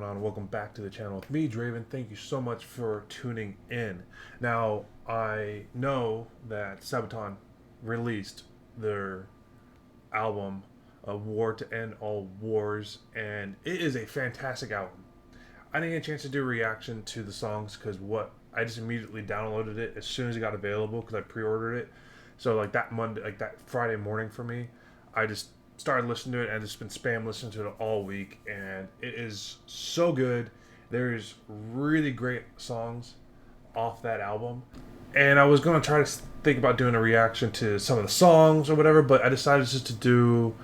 on? Welcome back to the channel with me, Draven. Thank you so much for tuning in. Now, I know that Sabaton released their album, A War to End All Wars, and it is a fantastic album. I didn't get a chance to do a reaction to the songs because I just immediately downloaded it as soon as it got available because I pre-ordered it. So like that Monday, like that Friday morning for me, I just started listening to it and just been spam listening to it all week, and it is so good. There's really great songs off that album, and I was gonna try to think about doing a reaction to some of the songs or whatever, but I decided just to do,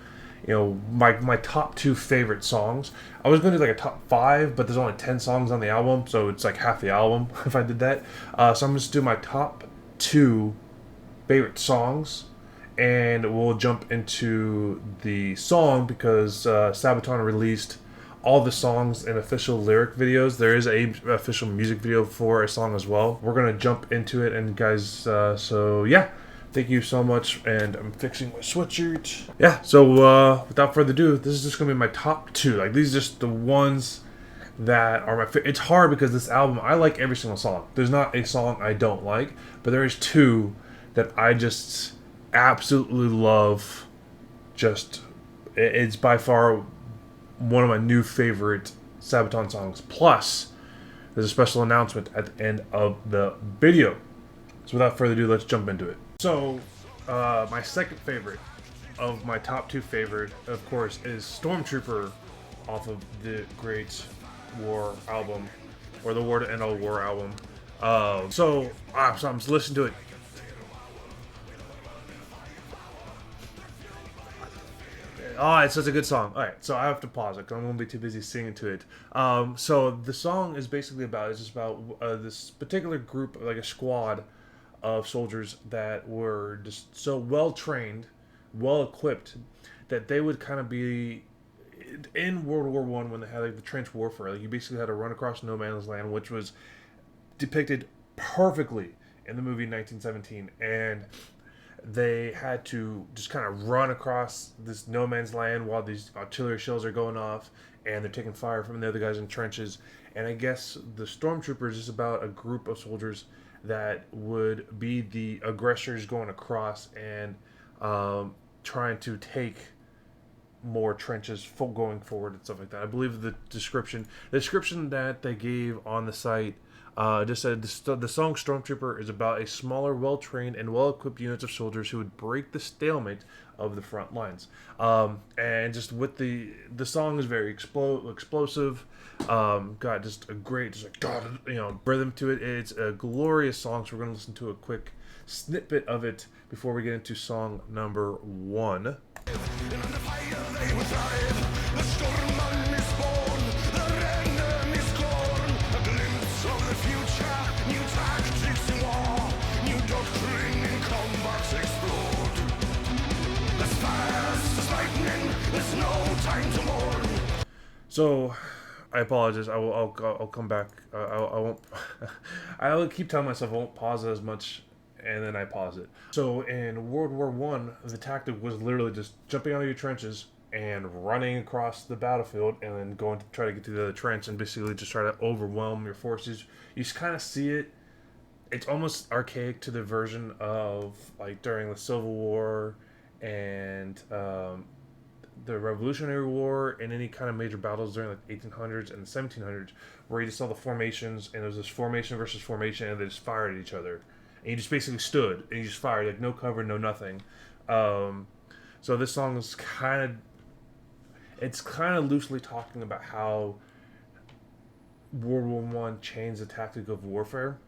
my top two favorite songs. I was gonna do like a top five, but there's only 10 songs on the album, so it's like half the album if I did that. So I'm just do my top two favorite songs, and we'll jump into the song because Sabaton released all the songs in official lyric videos. There is a official music video for a song as well. We're gonna jump into it, and guys, so yeah, thank you so much. And I'm fixing my sweatshirt. Yeah, so without further ado, this is just gonna be my top two. Like, these are just the ones that are my favorite. It's hard because this album, I like every single song. There's not a song I don't like, but there is two that I just absolutely love. It's by far one of my new favorite Sabaton songs. Plus, there's a special announcement at the end of the video. So without further ado, let's jump into it. So, my second favorite of my top two favorite, of course, is Stormtrooper off of the Great War album, or the War to End All War album. So I'm just listening to it. Oh, it's such a good song. Alright, so I have to pause it because I'm going to be too busy singing to it. So the song is basically about, this particular group, like a squad of soldiers that were just so well trained, well equipped, that they would kind of be in World War One when they had like the trench warfare. Like, you basically had to run across no man's land, which was depicted perfectly in the movie 1917, and they had to just kind of run across this no man's land while these artillery shells are going off and they're taking fire from the other guys in trenches. And I guess the Stormtroopers is about a group of soldiers that would be the aggressors going across and trying to take more trenches going forward and stuff like that. I believe the description that they gave on the site just said the song Stormtrooper is about a smaller, well-trained, and well-equipped units of soldiers who would break the stalemate of the front lines. And just with the song is very explosive. Got just a great, rhythm to it. It's a glorious song. So we're gonna listen to a quick snippet of it before we get into song number one. So, I apologize. I'll come back. I won't. I will keep telling myself I won't pause it as much, and then I pause it. So in World War One, the tactic was literally just jumping out of your trenches and running across the battlefield, and then going to try to get to the other trench and basically just try to overwhelm your forces. You just kind of see it. It's almost archaic to the version of like during the Civil War and the Revolutionary War and any kind of major battles during like the 1800s and the 1700s, where you just saw the formations and there was this formation versus formation, and they just fired at each other, and you just basically stood and you just fired, like no cover, no nothing. So this song is kind of loosely talking about how World War One changed the tactic of warfare,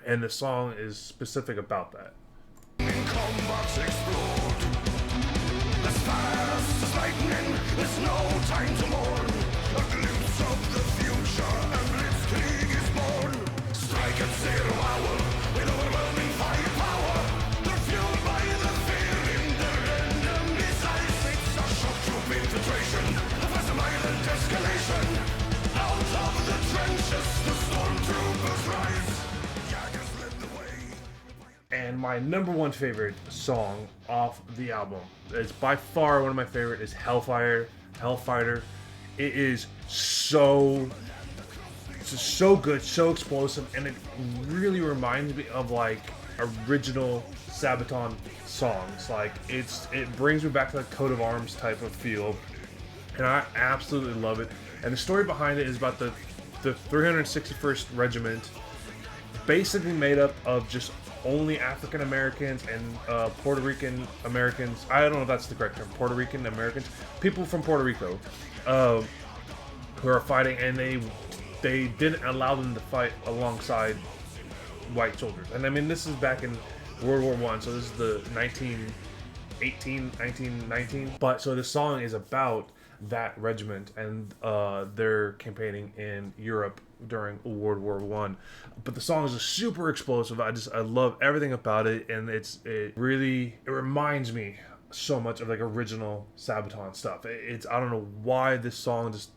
and the song is specific about that. There's no time to mourn. A glimpse of the future, a blitzkrieg is born. Strike at 0 hour with overwhelming firepower. They're fueled by the fear in their enemy's eyes. It's a shock troop infiltration, a fast violent escalation. Out of the trenches, the stormtroopers rise. Jaggers led the way. And my number one favorite song off the album, it's by far one of my favorite, is Hellfighter. It is so so good, so explosive, and it really reminds me of like original Sabaton songs. Like it brings me back to the coat of arms type of feel, and I absolutely love it. And the story behind it is about the 361st Regiment, basically made up of just only African Americans and Puerto Rican Americans. I don't know if that's the correct term. Puerto Rican Americans, people from Puerto Rico, who are fighting, and they didn't allow them to fight alongside white soldiers. And I mean, this is back in World War One, so this is the 1919. But so the song is about that regiment, and they're campaigning in Europe during World War One. But the song is super explosive. I love everything about it, and it reminds me so much of like original Sabaton stuff. It's I don't know why this song just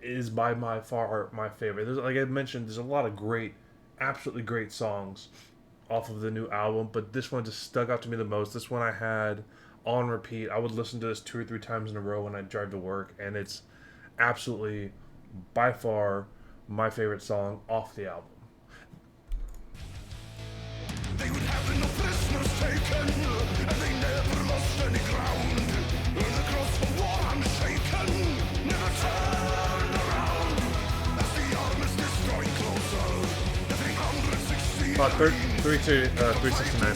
is by my far my favorite. There's, like I mentioned, there's a lot of great, absolutely great songs off of the new album, but this one just stuck out to me the most. This one I had on repeat. I would listen to this 2 or 3 times in a row when I drive to work, and it's absolutely by far my favorite song off the album. They would have no prisoners taken, and they never lost any ground. The cross for war unshaken, never turned around. As the armistice drawing closer, 360 about 369.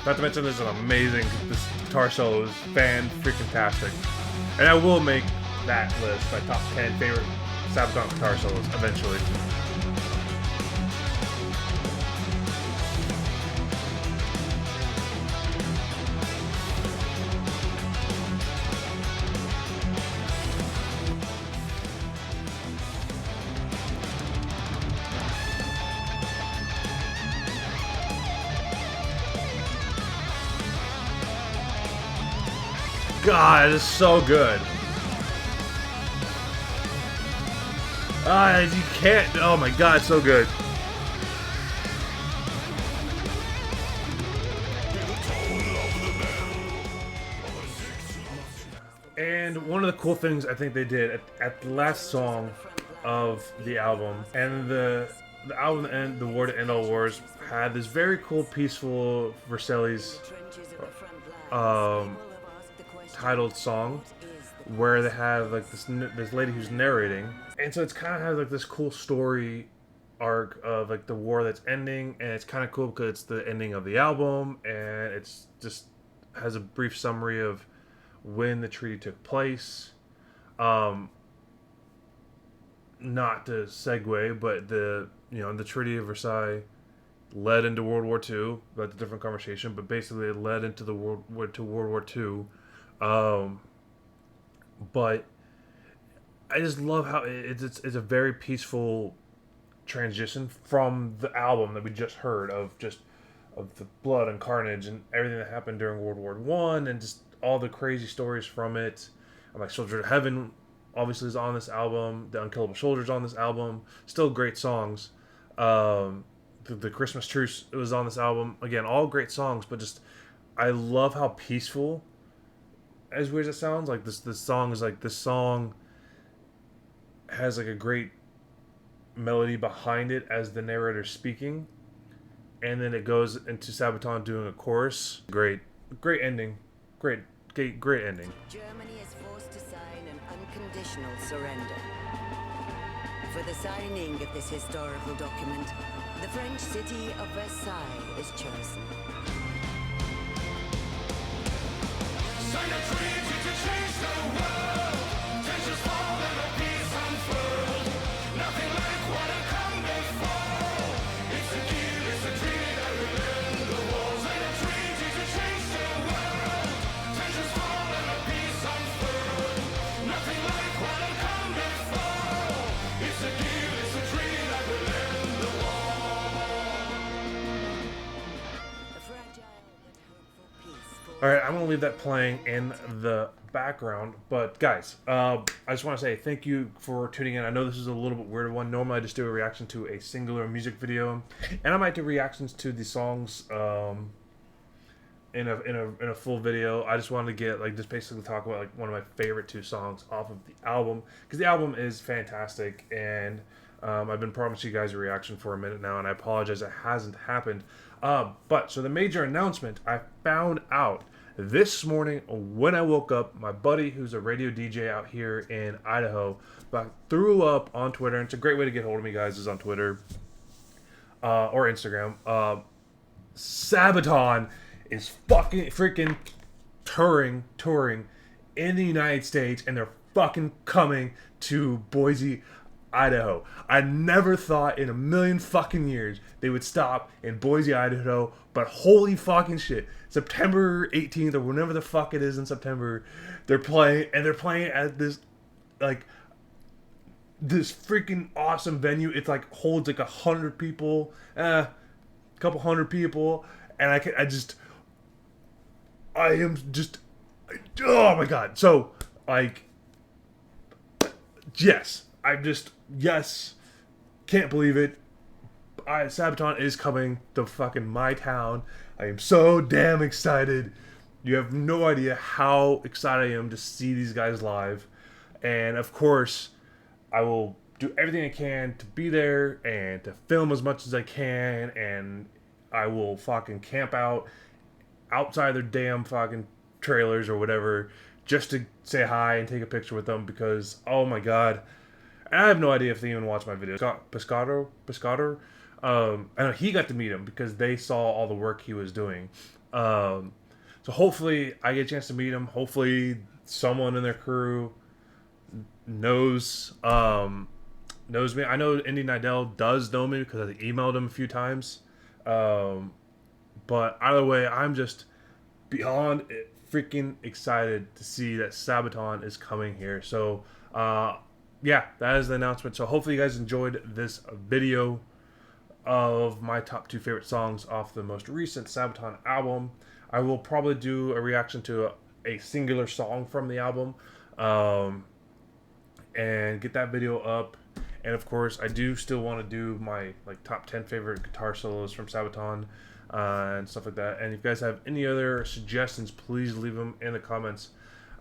Not to mention there's an amazing, this guitar solo is fan-freaking-tastic. And I will make that list, my top 10 favorite Sabaton guitar solos, eventually. God, it's so good. You can't. Oh my God, it's so good. And one of the cool things I think they did at the last song of the album, and the album and the War to End All Wars had this very cool, peaceful Versailles titled song where they have like this lady who's narrating, and so it's kind of has like this cool story arc of like the war that's ending, and it's kind of cool because it's the ending of the album, and it's just has a brief summary of when the treaty took place. Not to segue, but the Treaty of Versailles led into World War II. That's a different conversation, but basically it led into World War II. But I just love how it's a very peaceful transition from the album that we just heard of the blood and carnage and everything that happened during World War One, and just all the crazy stories from it. Like Soldier of Heaven obviously is on this album. The Unkillable Soldiers on this album. Still great songs. The Christmas Truce was on this album. Again, all great songs, but just I love how peaceful, as weird as it sounds, like this song is like, this song has like a great melody behind it as the narrator's speaking, and then it goes into Sabaton doing a chorus. Great ending. Great ending. Germany is forced to sign an unconditional surrender. For the signing of this historical document, the French city of Versailles is chosen. Sign a treaty to change the world. Tensions fall and a peace unfurled. Nothing like what had come before. It's a deal, it's a treaty that will end the war. Sign a treaty to change the All right, I'm gonna leave that playing in the background. But guys, I just want to say thank you for tuning in. I know this is a little bit weird one. Normally, I just do a reaction to a singular music video, and I might do reactions to the songs in a full video. I just wanted to get like just basically talk about like one of my favorite 2 songs off of the album, because the album is fantastic, and I've been promising you guys a reaction for a minute now, and I apologize it hasn't happened. But so the major announcement I found out this morning when I woke up. My buddy, who's a radio DJ out here in Idaho, threw up on Twitter. And it's a great way to get hold of me, guys, is on Twitter or Instagram. Sabaton is fucking freaking touring in the United States, and they're fucking coming to Boise, Idaho. I never thought in a million fucking years they would stop in Boise, Idaho, but holy fucking shit. September 18th or whenever the fuck it is in September, they're playing, and they're playing at this, like, this freaking awesome venue. It's like holds like 100 people, a couple hundred people, and I am just, oh my god. So, like, yes. Yes, can't believe it. Sabaton is coming to fucking my town. I am so damn excited. You have no idea how excited I am to see these guys live. And of course, I will do everything I can to be there and to film as much as I can. And I will fucking camp out outside their damn fucking trailers or whatever just to say hi and take a picture with them, because, oh my god. I have no idea if they even watch my video. Pescator. I know he got to meet him because they saw all the work he was doing. So hopefully I get a chance to meet him. Hopefully someone in their crew knows me. I know Indy Nidell does know me because I emailed him a few times. But either way, I'm just beyond freaking excited to see that Sabaton is coming here. So, yeah, that is the announcement. So hopefully you guys enjoyed this video of my top 2 favorite songs off the most recent Sabaton album. I will probably do a reaction to a singular song from the album, and get that video up. And of course, I do still want to do my like top 10 favorite guitar solos from Sabaton and stuff like that. And if you guys have any other suggestions, please leave them in the comments.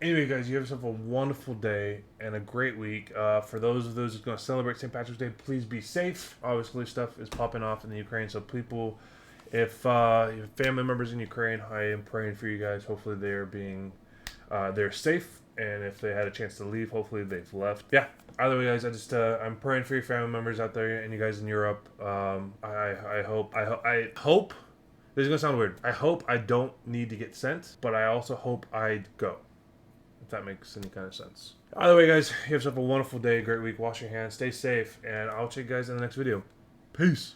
Anyway, guys, you have yourself a wonderful day and a great week. For those who's going to celebrate St. Patrick's Day, please be safe. Obviously, stuff is popping off in the Ukraine, so people, if you have family members in Ukraine, I am praying for you guys. Hopefully, they're safe, and if they had a chance to leave, hopefully they've left. Yeah. Either way, guys, I'm praying for your family members out there and you guys in Europe. I hope. This is gonna sound weird. I hope I don't need to get sent, but I also hope I go. If that makes any kind of sense. Either way, guys, you have yourself a wonderful day, great week. Wash your hands, stay safe, and I'll check you guys in the next video. Peace.